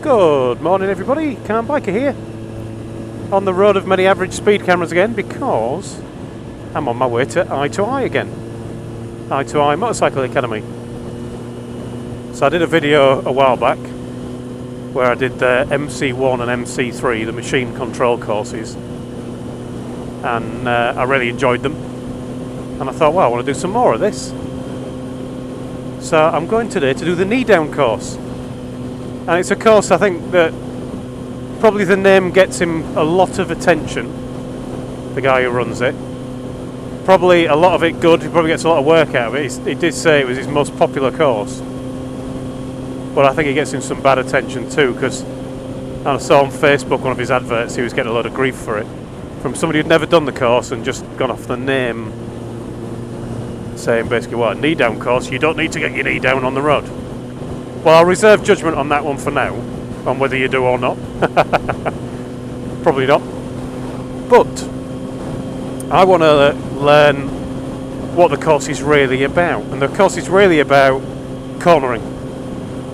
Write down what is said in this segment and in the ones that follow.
Good morning everybody, Calm Biker here. On the road of many average speed cameras again because I'm on my way to I2I again. I2I Motorcycle Academy. So I did a video a while back where I did the MC1 and MC3, the machine control courses. And I really enjoyed them. And I thought, well, I want to do some more of this. So I'm going today to do the knee down course. And it's a course I think that probably the name gets him a lot of attention, the guy who runs it. Probably a lot of it good, he probably gets a lot of work out of it. He did say it was his most popular course. But I think he gets him some bad attention too, because I saw on Facebook one of his adverts, he was getting a lot of grief for it. From somebody who'd never done the course and just gone off the name, saying basically, what, a knee down course, you don't need to get your knee down on the road. Well, I'll reserve judgment on that one for now, on whether you do or not. Probably not. But I want to learn what the course is really about. And the course is really about cornering.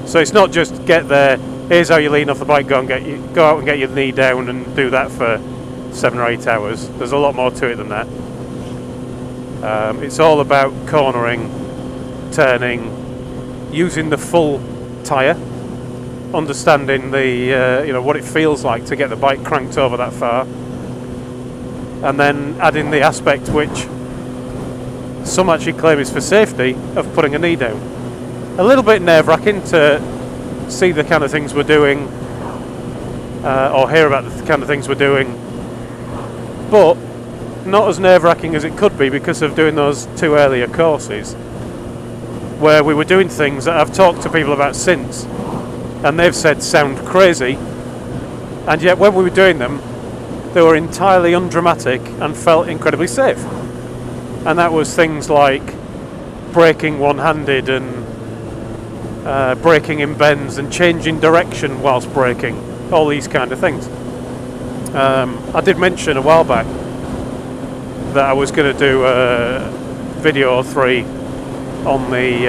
So it's not just get there, here's how you lean off the bike, go out and get your knee down and do that for 7 or 8 hours. There's a lot more to it than that. It's all about cornering, turning, using the full tyre, understanding the what it feels like to get the bike cranked over that far, and then adding the aspect which some actually claim is for safety of putting a knee down. A little bit nerve-wracking to see the kind of things we're doing or hear about the kind of things we're doing, but not as nerve-wracking as it could be because of doing those 2 earlier courses where we were doing things that I've talked to people about since and they've said sound crazy, and yet when we were doing them they were entirely undramatic and felt incredibly safe. And that was things like braking one-handed and braking in bends and changing direction whilst braking, all these kind of things. I did mention a while back that I was going to do a video or 3 on the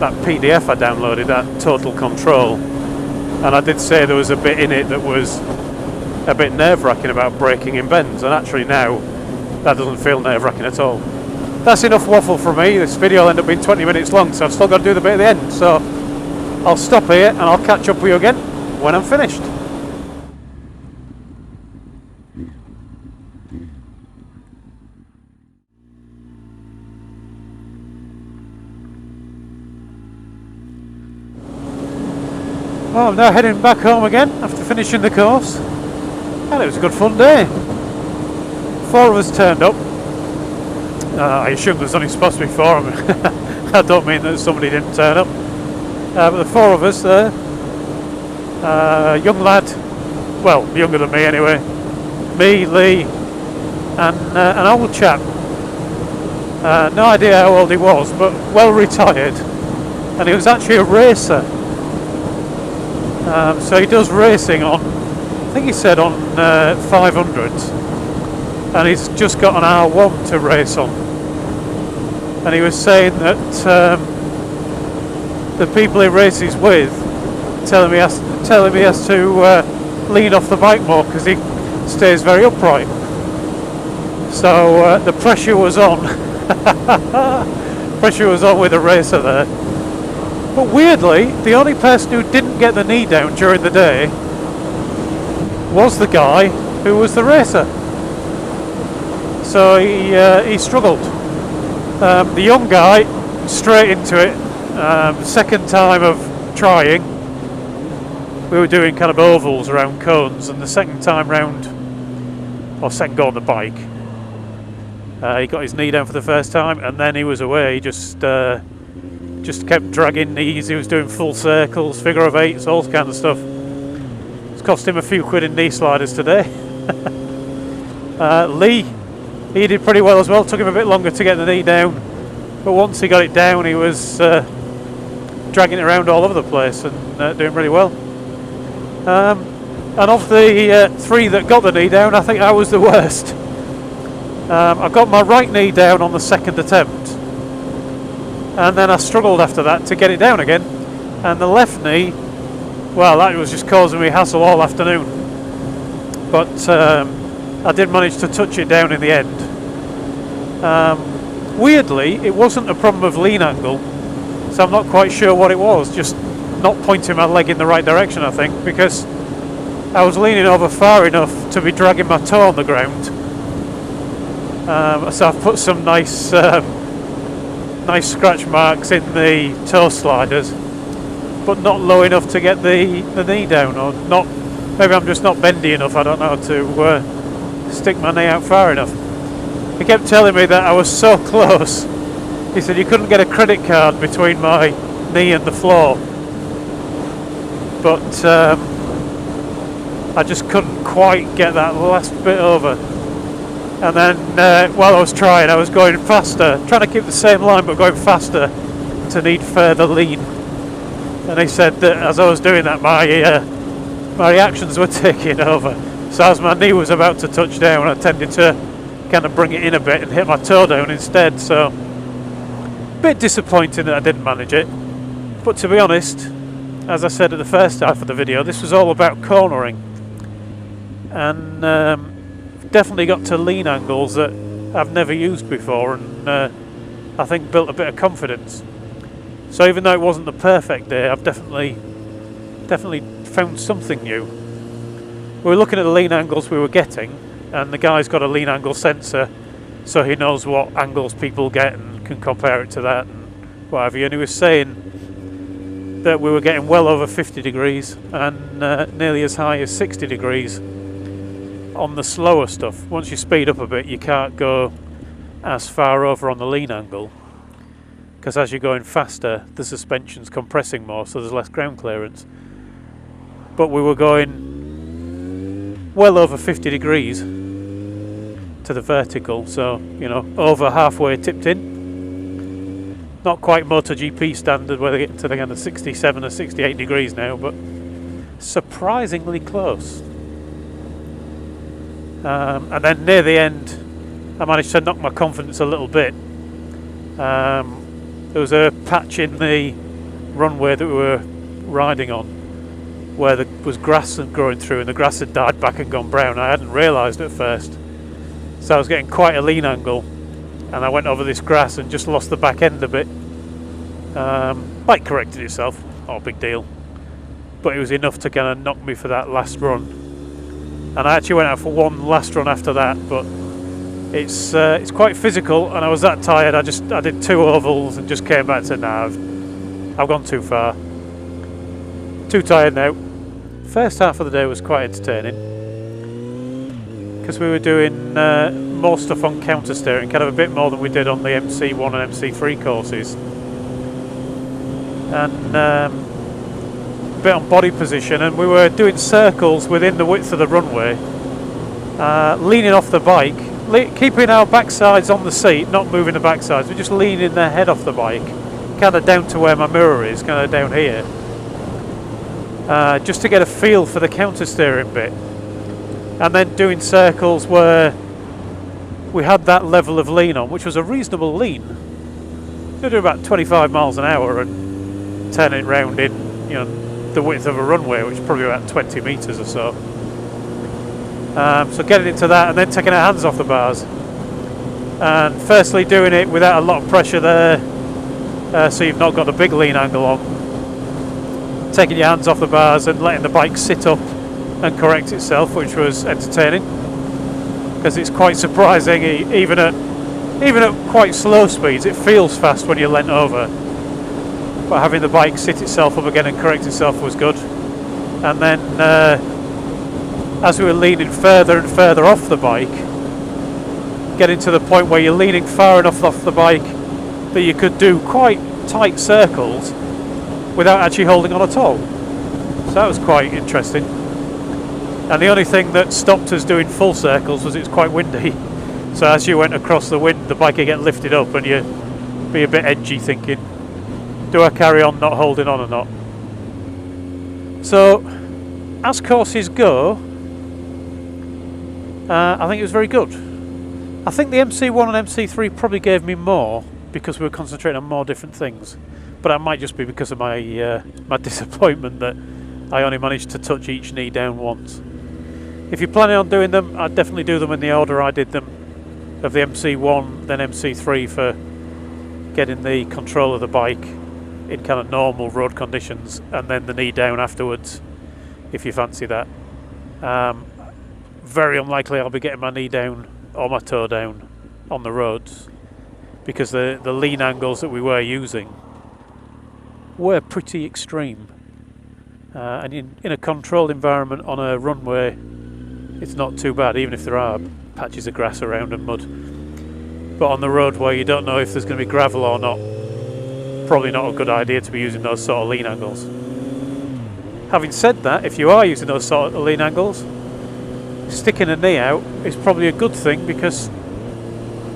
that PDF I downloaded, that Total Control, and I did say there was a bit in it that was a bit nerve-wracking about braking in bends, and actually now that doesn't feel nerve-wracking at all. That's enough waffle from me. This video will end up being 20 minutes long, so I've still got to do the bit at the end, so I'll stop here and I'll catch up with you again when I'm finished. Well, I'm now heading back home again after finishing the course, and it was a good fun day. 4 of us turned up. I assume there's only supposed to be 4 of them. I don't mean that somebody didn't turn up. But the 4 of us there, young lad, well, younger than me anyway, me, Lee, and an old chap. No idea how old he was, but well retired, and he was actually a racer. So he does racing on, I think he said on 500s, and he's just got an R1 to race on. And he was saying that the people he races with tell him he has to lean off the bike more because he stays very upright. So the pressure was on. Pressure was on with the racer there. But weirdly, the only person who didn't get the knee down during the day was the guy who was the racer. So he struggled. The young guy, straight into it. Second time of trying, we were doing kind of ovals around cones, and the second time round, or second go on the bike, he got his knee down for the first time, and then he was away. He just kept dragging knees. He was doing full circles, figure of eights, all kind of stuff. It's cost him a few quid in knee sliders today. Lee, he did pretty well as well. Took him a bit longer to get the knee down, but once he got it down, he was dragging it around all over the place and doing really well. And of the 3 that got the knee down, I think I was the worst. I got my right knee down on the 2nd attempt, and then I struggled after that to get it down again, and the left knee well, that was just causing me hassle all afternoon. But I did manage to touch it down in the end. Weirdly, it wasn't a problem of lean angle, so I'm not quite sure what it was, just not pointing my leg in the right direction, I think, because I was leaning over far enough to be dragging my toe on the ground. So I've put some nice scratch marks in the toe sliders, but not low enough to get the knee down, or not. Maybe I'm just not bendy enough, I don't know, to stick my knee out far enough. He kept telling me that I was so close. He said you couldn't get a credit card between my knee and the floor, but I just couldn't quite get that last bit over. And then while I was trying, I was going faster, trying to keep the same line but going faster to need further lean. And he said that as I was doing that, my reactions were taking over. So as my knee was about to touch down, I tended to kind of bring it in a bit and hit my toe down instead. So a bit disappointing that I didn't manage it. But to be honest, as I said at the first half of the video, this was all about cornering. And definitely got to lean angles that I've never used before, and I think built a bit of confidence. So even though it wasn't the perfect day, I've definitely found something new. We were looking at the lean angles we were getting, and the guy's got a lean angle sensor, so he knows what angles people get and can compare it to that and what have you. And he was saying that we were getting well over 50 degrees and nearly as high as 60 degrees on the slower stuff. Once you speed up a bit, you can't go as far over on the lean angle, because as you're going faster, the suspension's compressing more, so there's less ground clearance. But we were going well over 50 degrees to the vertical, so you know, over halfway tipped in. Not quite MotoGP standard where they get to the kind of 67 or 68 degrees now, but surprisingly close. And then near the end, I managed to knock my confidence a little bit. There was a patch in the runway that we were riding on where there was grass growing through, and the grass had died back and gone brown. I hadn't realised at first, so I was getting quite a lean angle, and I went over this grass and just lost the back end a bit. Bike corrected itself, not a big deal, but it was enough to kind of knock me for that last run. And I actually went out for one last run after that, but it's quite physical, and I was that tired. I did 2 ovals and just came back and said, nah, I've gone too far. Too tired now. First half of the day was quite entertaining, because we were doing more stuff on counter steering, kind of a bit more than we did on the MC1 and MC3 courses, and a bit on body position, and we were doing circles within the width of the runway, leaning off the bike, keeping our backsides on the seat, not moving the backsides, but just leaning the head off the bike, kind of down to where my mirror is, kind of down here, just to get a feel for the counter steering bit. And then doing circles where we had that level of lean on, which was a reasonable lean. You're doing about 25 miles an hour and turning it round in, you know, the width of a runway, which is probably about 20 metres or so. So getting into that and then taking our hands off the bars. And firstly doing it without a lot of pressure there, so you've not got a big lean angle on. Taking your hands off the bars and letting the bike sit up and correct itself, which was entertaining, because it's quite surprising, even at quite slow speeds, it feels fast when you're leant over. But having the bike sit itself up again and correct itself was good. And then as we were leaning further and further off the bike, getting to the point where you're leaning far enough off the bike that you could do quite tight circles without actually holding on at all. So that was quite interesting. And the only thing that stopped us doing full circles was it's quite windy. So as you went across the wind, the bike would get lifted up and you'd be a bit edgy thinking, do I carry on not holding on or not? So as courses go, I think it was very good. I think the MC1 and MC3 probably gave me more because we were concentrating on more different things. But that might just be because of my my disappointment that I only managed to touch each knee down once. If you're planning on doing them, I'd definitely do them in the order I did them, of the MC1 then MC3 for getting the control of the bike in kind of normal road conditions, and then the knee down afterwards if you fancy that. Very unlikely I'll be getting my knee down or my toe down on the roads, because the lean angles that we were using were pretty extreme, and in a controlled environment on a runway it's not too bad, even if there are patches of grass around and mud. But on the road where you don't know if there's going to be gravel or not, probably not a good idea to be using those sort of lean angles. Having said that, if you are using those sort of lean angles, sticking a knee out is probably a good thing, because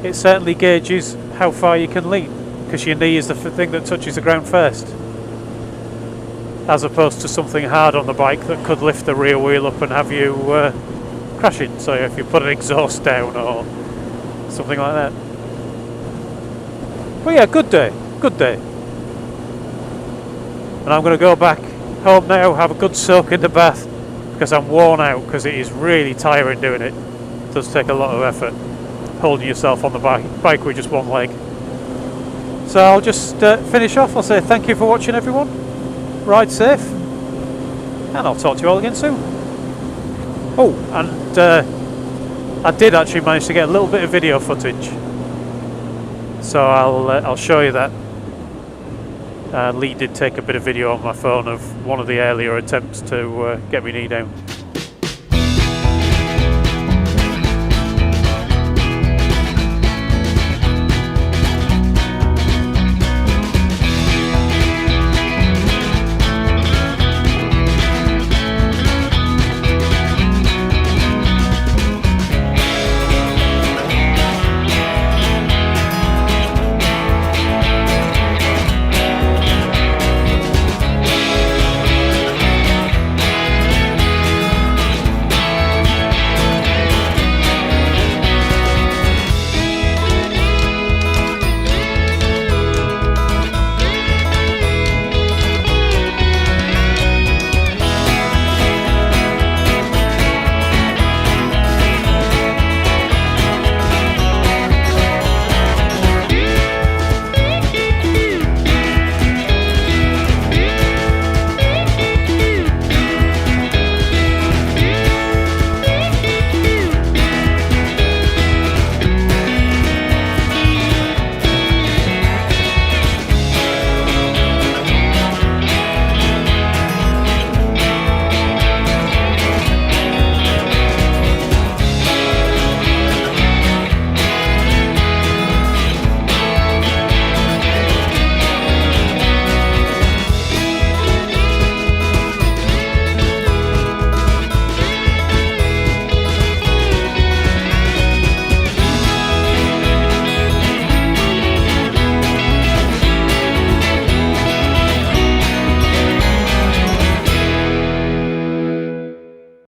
it certainly gauges how far you can lean, because your knee is the thing that touches the ground first, as opposed to something hard on the bike that could lift the rear wheel up and have you crashing. So if you put an exhaust down or something like that. But yeah, good day, good day. And I'm going to go back home now, have a good soak in the bath, because I'm worn out, because it is really tiring doing it. It does take a lot of effort holding yourself on the bike with just one leg. So I'll just finish off. I'll say thank you for watching, everyone. Ride safe, and I'll talk to you all again soon. Oh, and I did actually manage to get a little bit of video footage, so I'll show you that. Lee did take a bit of video on my phone of one of the earlier attempts to get me knee down.